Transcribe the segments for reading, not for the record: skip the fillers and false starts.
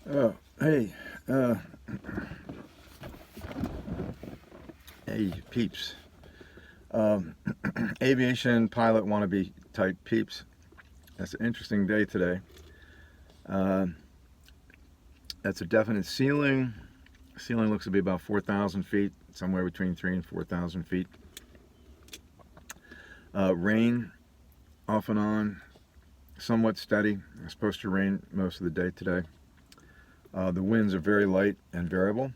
Oh, hey, uh, hey, peeps. Um, Aviation pilot wannabe type peeps. That's an interesting day today. Uh, that's a definite ceiling. Ceiling looks to be about 4,000 feet, somewhere between 3 and 4,000 feet. Rain off and on, somewhat steady. It's supposed to rain most of the day today. The winds are very light and variable.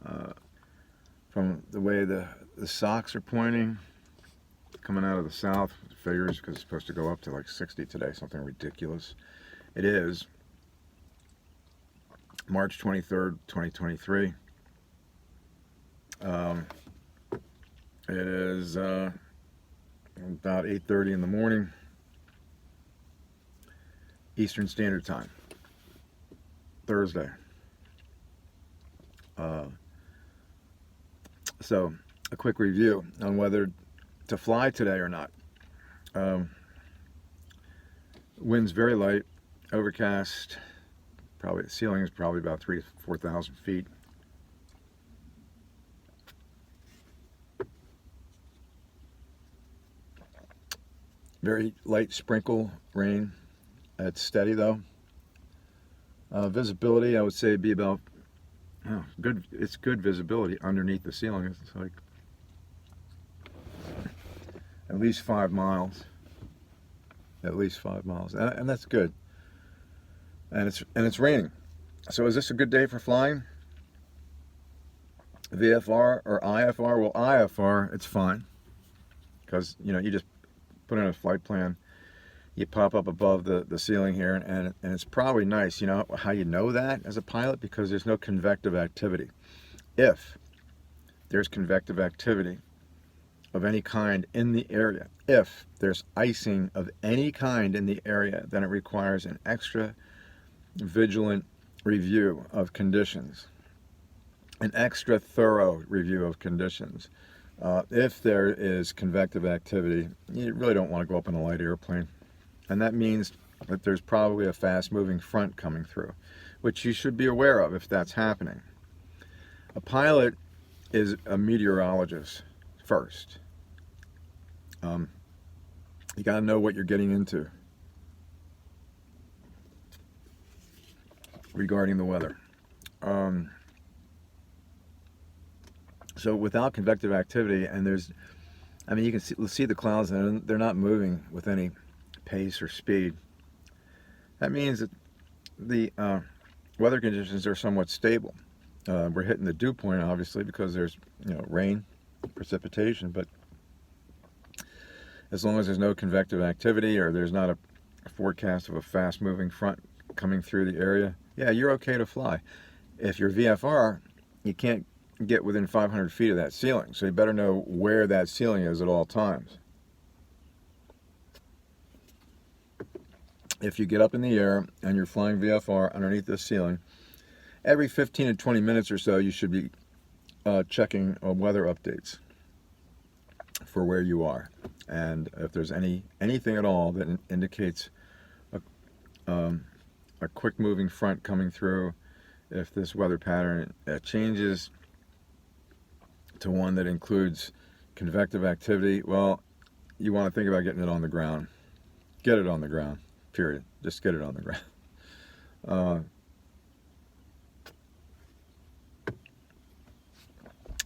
Uh, from the way the socks are pointing, coming out of the south, figures because it's supposed to go up to like 60 today, something ridiculous. It is March 23rd, 2023. It is about 8:30 in the morning, Eastern Standard Time, Thursday. So, a quick review on whether to fly today or not. Um, Wind's very light, overcast. Probably the ceiling is probably about 3 to 4,000 feet. Very light sprinkle rain. It's steady though. Visibility, I would say, be about good. It's good visibility underneath the ceiling. It's like at least 5 miles. At least 5 miles, and that's good. And it's raining. So is this a good day for flying? VFR or IFR? Well, IFR, it's fine because you just put in a flight plan. You pop up above the ceiling here, and it's probably nice. You know how you know that as a pilot? Because there's no convective activity. If there's convective activity of any kind in the area, if there's icing of any kind in the area, then it requires an extra vigilant review of conditions, an extra thorough review of conditions. If there is convective activity, you really don't want to go up in a light airplane. And that means that there's probably a fast-moving front coming through, which you should be aware of if that's happening. A pilot is a meteorologist first. You got to know what you're getting into regarding the weather. So without convective activity, and you can see the clouds, and they're not moving with any pace or speed. That means that the weather conditions are somewhat stable. We're hitting the dew point, obviously, because there's rain, precipitation, but as long as there's no convective activity or there's not a forecast of a fast-moving front coming through the area, yeah, you're okay to fly. If you're VFR, you can't get within 500 feet of that ceiling, so you better know where that ceiling is at all times. If you get up in the air and you're flying VFR underneath the ceiling, every 15 to 20 minutes or so you should be checking weather updates for where you are, and if there's anything at all that indicates a quick moving front coming through, if this weather pattern changes to one that includes convective activity, well, you want to think about getting it on the ground. Get it on the ground, period. Just get it on the ground.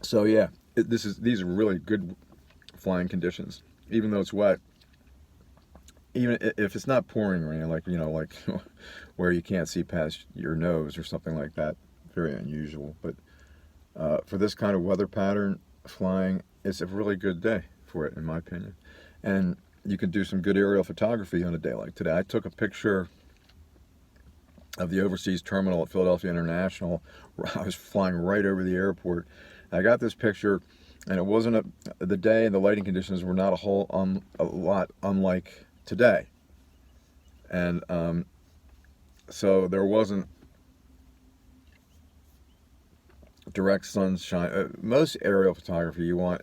So yeah, these are really good flying conditions, even though it's wet. Even if it's not pouring rain, like where you can't see past your nose or something like that, very unusual. But for this kind of weather pattern, flying is a really good day for it, in my opinion. And you can do some good aerial photography on a day like today. I took a picture of the overseas terminal at Philadelphia International. I was flying right over the airport. I got this picture, and it wasn't the day and the lighting conditions were not a lot unlike today. And so there wasn't direct sunshine. Most aerial photography, you want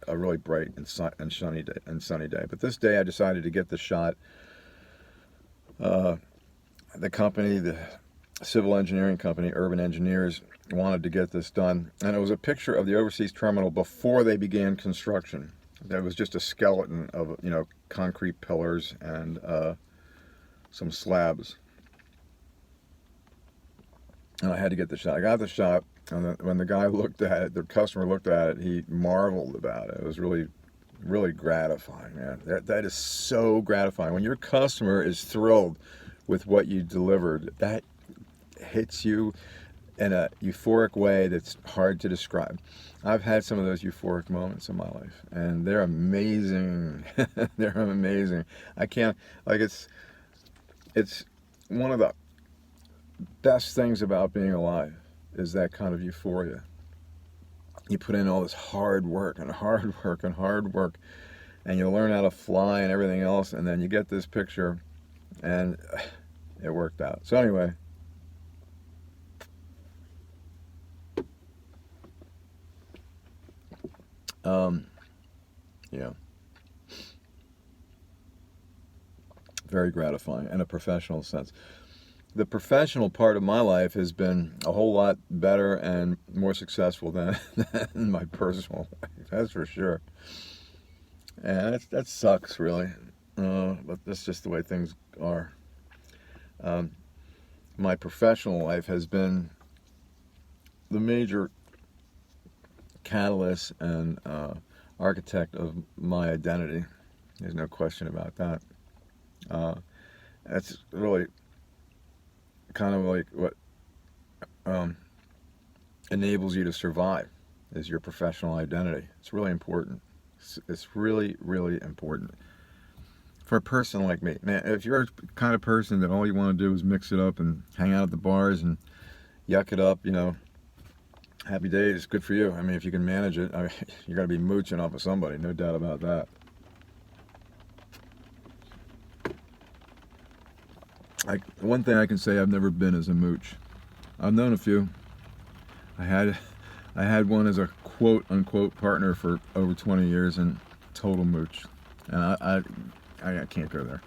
a really bright and sunny day. But this day, I decided to get the shot. The company, civil engineering company, Urban Engineers, wanted to get this done, and it was a picture of the overseas terminal before they began construction. That was just a skeleton of, you know, concrete pillars and some slabs. And I had to get the shot. I got the shot, and when the guy looked at it, the customer looked at it, he marveled about it. It was really, really gratifying, man. That is so gratifying. When your customer is thrilled with what you delivered, that hits you in a euphoric way that's hard to describe. I've had some of those euphoric moments in my life, and they're amazing. They're amazing. I can't, like, it's one of the best things about being alive is that kind of euphoria. You put in all this hard work and hard work and hard work, and you learn how to fly and everything else, and then you get this picture, and it worked out. So anyway, yeah, very gratifying in a professional sense. The professional part of my life has been a whole lot better and more successful than my personal life, that's for sure. And that sucks, really, but that's just the way things are. My professional life has been the major catalyst and architect of my identity. There's no question about that. That's really kind of like what enables you to survive is your professional identity. It's really important. It's really, really important. For a person like me, man, if you're the kind of person that all you want to do is mix it up and hang out at the bars and yuck it up, you know, happy days, good for you. I mean, if you can manage it, I mean, you're going to be mooching off of somebody, no doubt about that. Like, one thing I can say I've never been is a mooch. I've known a few. I had one as a quote unquote partner for over 20 years and total mooch. And I can't go there.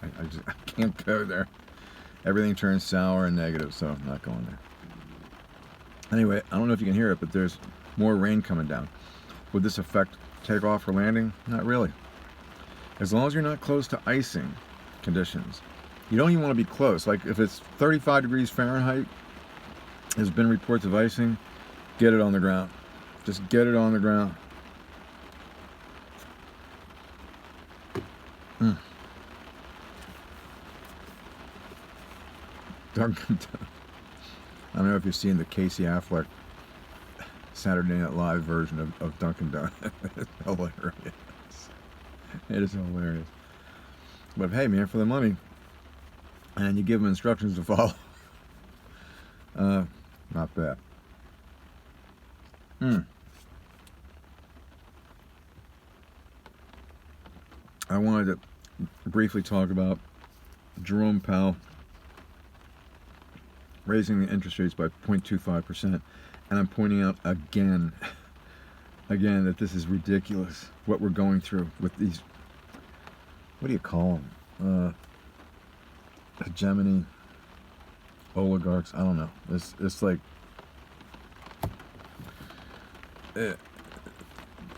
I can't go there. Everything turns sour and negative, so I'm not going there. Anyway, I don't know if you can hear it, but there's more rain coming down. Would this affect takeoff or landing? Not really. As long as you're not close to icing conditions. You don't even want to be close. Like if it's 35 degrees Fahrenheit, there's been reports of icing, get it on the ground. Just get it on the ground. Dunkin' Donuts. I don't know if you've seen the Casey Affleck Saturday Night Live version of Dunkin' Donuts. It's hilarious. It is hilarious. But hey, man, for the money, and you give them instructions to follow. Not bad. I wanted to briefly talk about Jerome Powell raising the interest rates by 0.25%, and I'm pointing out again that this is ridiculous what we're going through with these, what do you call them, hegemony oligarchs. I don't know, it's like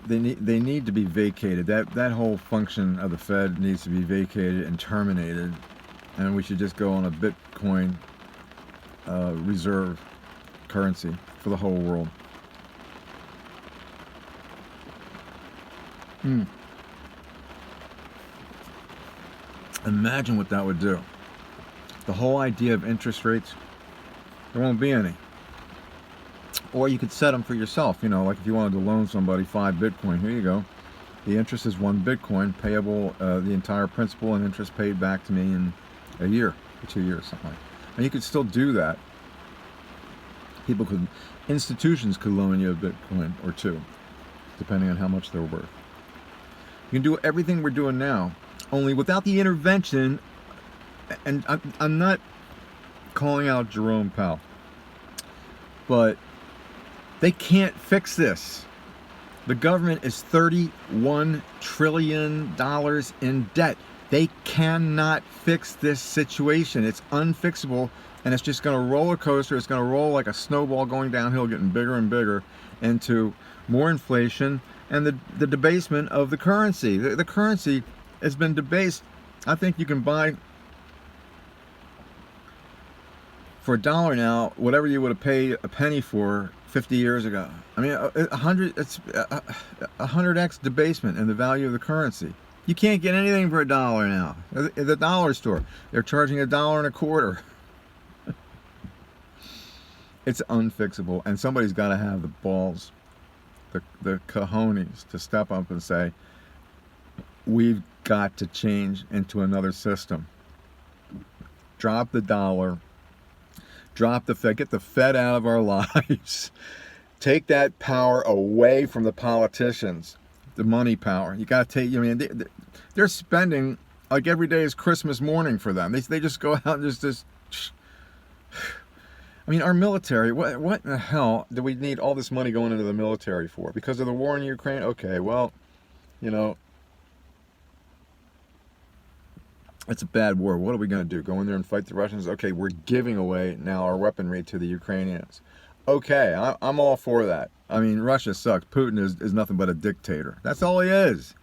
they need to be vacated. That whole function of the Fed needs to be vacated and terminated, and we should just go on a Bitcoin reserve currency for the whole world. Imagine what that would do. The whole idea of interest rates, there won't be any. Or you could set them for yourself, you know, like if you wanted to loan somebody 5 Bitcoin, here you go. The interest is 1 Bitcoin, payable, the entire principal and interest paid back to me in a year or 2 years, something like that. And you could still do that. Institutions could loan you a Bitcoin or 2, depending on how much they're worth. You can do everything we're doing now, only without the intervention, and I'm not calling out Jerome Powell, but they can't fix this. The government is $31 trillion in debt. They cannot fix this situation. It's unfixable, and it's just going to roller coaster. It's going to roll like a snowball going downhill, getting bigger and bigger, into more inflation and the debasement of the currency. The currency has been debased. I think you can buy for $1 now whatever you would have paid a penny for 50 years ago. I mean, it's 100x debasement in the value of the currency. You can't get anything for $1 now. At the dollar store, they're charging $1.25. It's unfixable, and somebody's got to have the balls, the cojones, to step up and say, we've got to change into another system. Drop the dollar. Drop the Fed. Get the Fed out of our lives. Take that power away from the politicians. The money power. You got to take. I mean, they're spending like every day is Christmas morning for them. They just go out and just. I mean, our military. What in the hell do we need all this money going into the military for? Because of the war in Ukraine? Okay, well, you know, it's a bad war. What are we going to do? Go in there and fight the Russians? Okay, we're giving away now our weaponry to the Ukrainians. Okay, I'm all for that. I mean, Russia sucks. Putin is nothing but a dictator. That's all he is.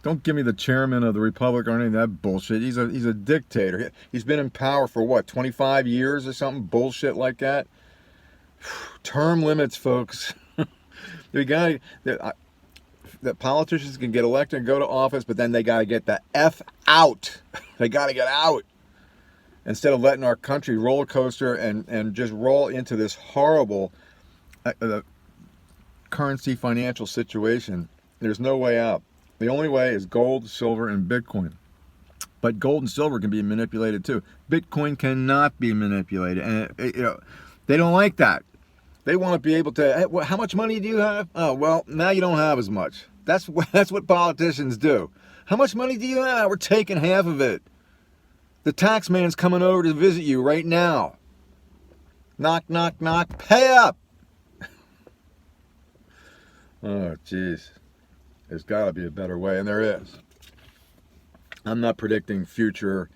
Don't give me the chairman of the republic or any of that bullshit. He's a dictator. He's been in power for what, 25 years or something? Bullshit like that. Term limits, folks. That politicians can get elected and go to office, but then they got to get the F out. They got to get out. Instead of letting our country roller coaster and just roll into this horrible currency financial situation, there's no way out. The only way is gold, silver, and Bitcoin. But gold and silver can be manipulated too. Bitcoin cannot be manipulated, and they don't like that. They want to be able to. Hey, how much money do you have? Oh, well, now you don't have as much. That's what politicians do. How much money do you have? We're taking half of it. The tax man's coming over to visit you right now. Knock, knock, knock. Pay up. Oh, jeez. There's got to be a better way, and there is. I'm not predicting future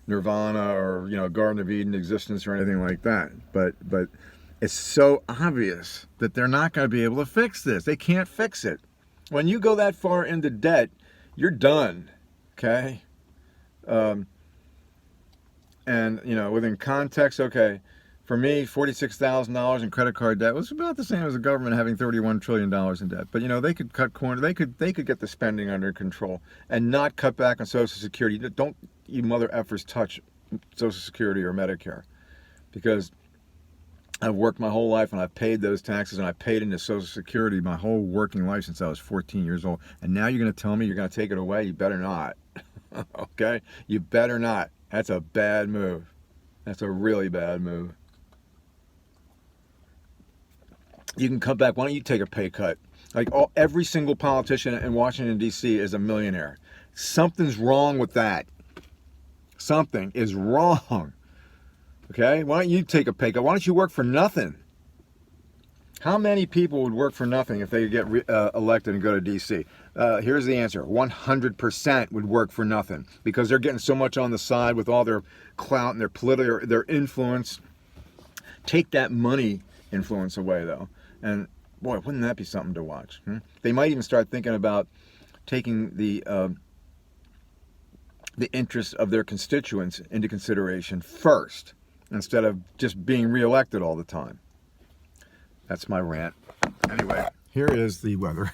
nirvana or Garden of Eden existence or anything like that, but it's so obvious that they're not going to be able to fix this. They can't fix it. When you go that far into debt, you're done. Okay? And within context, okay, for me, $46,000 in credit card debt was about the same as the government having $31 trillion in debt. But they could cut corners. They could get the spending under control and not cut back on Social Security. Don't you mother effers touch Social Security or Medicare, because I've worked my whole life and I've paid those taxes and I paid into Social Security my whole working life since I was 14 years old. And now you're going to tell me you're going to take it away? You better not. Okay? You better not. That's a bad move. That's a really bad move. You can cut back. Why don't you take a pay cut? Like every single politician in Washington, D.C. is a millionaire. Something's wrong with that. Something is wrong. Okay? Why don't you take a pay cut? Why don't you work for nothing? How many people would work for nothing if they get elected and go to D.C.? Here's the answer. 100% would work for nothing, because they're getting so much on the side with all their clout and their political, their influence. Take that money influence away, though. And boy, wouldn't that be something to watch? They might even start thinking about taking the interests of their constituents into consideration first, instead of just being reelected all the time. That's my rant. Anyway, here is the weather.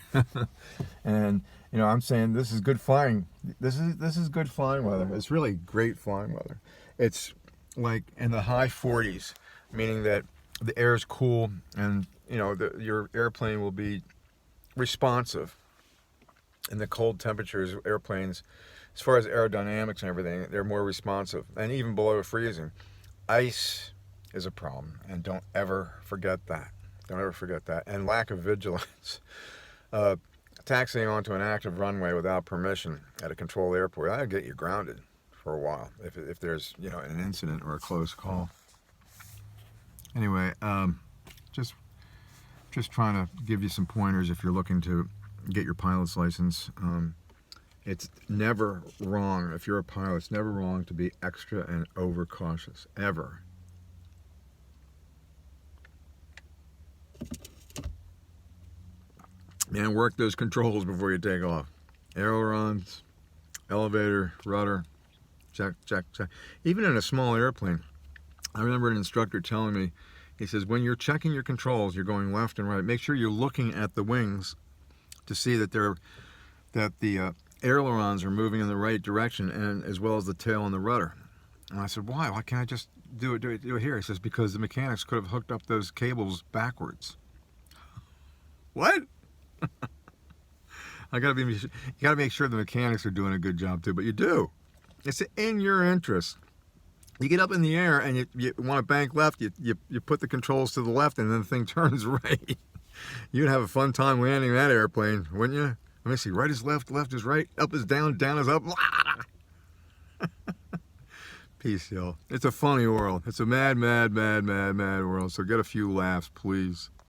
And I'm saying this is good flying. This is good flying weather. It's really great flying weather. It's like in the high 40s, meaning that the air is cool and your airplane will be responsive. In the cold temperatures, airplanes, as far as aerodynamics and everything, they're more responsive, and even below freezing. Ice is a problem, and don't ever forget that. Don't ever forget that. And lack of vigilance. Taxiing onto an active runway without permission at a controlled airport, that'll get you grounded for a while if there's an incident or a close call. Anyway, just trying to give you some pointers if you're looking to get your pilot's license. It's never wrong. If you're a pilot, it's never wrong to be extra and overcautious, ever. Man, work those controls before you take off. Ailerons, elevator, rudder, check, check, check. Even in a small airplane, I remember an instructor telling me, he says, when you're checking your controls, you're going left and right, make sure you're looking at the wings to see that the ailerons are moving in the right direction, and as well as the tail and the rudder. And I said, why? Why can't I just do it here? He says, because the mechanics could have hooked up those cables backwards. What? You gotta make sure the mechanics are doing a good job too, but you do. It's in your interest. You get up in the air and you want to bank left, you put the controls to the left, and then the thing turns right. You'd have a fun time landing that airplane, wouldn't you? Let me see, right is left, left is right, up is down, down is up. Peace, y'all. It's a funny world. It's a mad, mad, mad, mad, mad world, so get a few laughs, please.